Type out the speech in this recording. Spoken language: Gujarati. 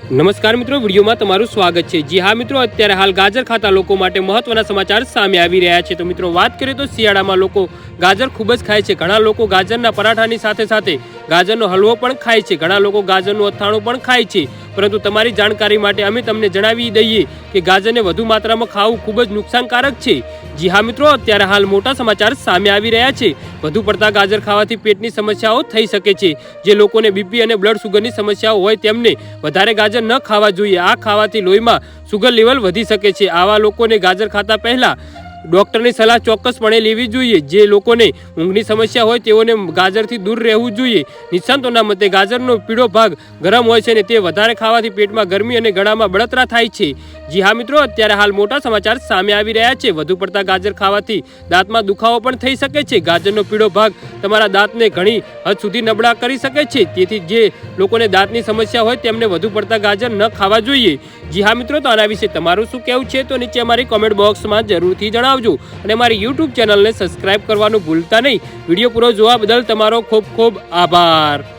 નમસ્કાર મિત્રો, વિડીયોમાં તમારું સ્વાગત છે। જી હા મિત્રો, અત્યારે હાલ ગાજર ખાતા લોકો માટે મહત્વના સમાચાર સામે આવી રહ્યા છે। તો મિત્રો વાત કરીએ તો શિયાળામાં લોકો ગાજર ખૂબ જ ખાય છે। ઘણા લોકો ગાજરના પરાઠાની સાથે સાથે ગાજરનો હલવો પણ ખાય છે, ઘણા લોકો ગાજરનું અથાણું પણ ખાય છે। પરંતુ તમારી જાણકારી માટે અમે તમને જણાવી દઈએ કે ગાજરને વધુ માત્રામાં ખાવું ખૂબ જ નુકસાનકારક છે। જી હા મિત્રો, અત્યારે હાલ મોટા સમાચાર સામે આવી રહ્યા છે। વધુ પડતા ગાજર ખાવાથી પેટની સમસ્યાઓ થઈ શકે છે। જે લોકોને બીપી અને બ્લડ શુગરની સમસ્યાઓ હોય તેમને વધારે ગાજર ન ખાવા જોઈએ। આ ખાવાથી લોહીમાં શુગર લેવલ વધી શકે છે। આવા લોકોને ગાજર ખાતા પહેલા ડોક્ટરની સલાહ ચોક્કસપણે લેવી જોઈએ। જે લોકોને ઊંઘની સમસ્યા હોય તેઓને ગાજરથી દૂર રહેવું જોઈએ। નિષ્ણાતોના મતે ગાજરનો પીળો ભાગ ગરમ હોય છે અને તે વધારે ખાવાથી પેટમાં ગરમી અને ગળામાં બળતરા થાય છે। જી હા મિત્રો, અત્યારે હાલ મોટા સમાચાર સામે આવી રહ્યા છે। વધુ પડતા ગાજર ખાવાથી દાંતમાં દુખાવો પણ થઈ શકે છે। ગાજરનો પીળો ભાગ તમારા દાંતને ઘણી હદ સુધી નબળા કરી શકે છે। તેથી જે લોકોને દાંતની સમસ્યા હોય તેમને વધુ પડતા ગાજર ન ખાવા જોઈએ। જી હા મિત્રો, તો આના વિશે તમારું શું કહેવું છે તો નીચે અમારી કોમેન્ટ બોક્સમાં જરૂરથી જણાવજો અને અમારી યુટ્યુબ ચેનલને સબસ્ક્રાઇબ કરવાનું ભૂલતા નહીં। વિડીયો પૂરો જોવા બદલ તમારો ખૂબ ખૂબ આભાર।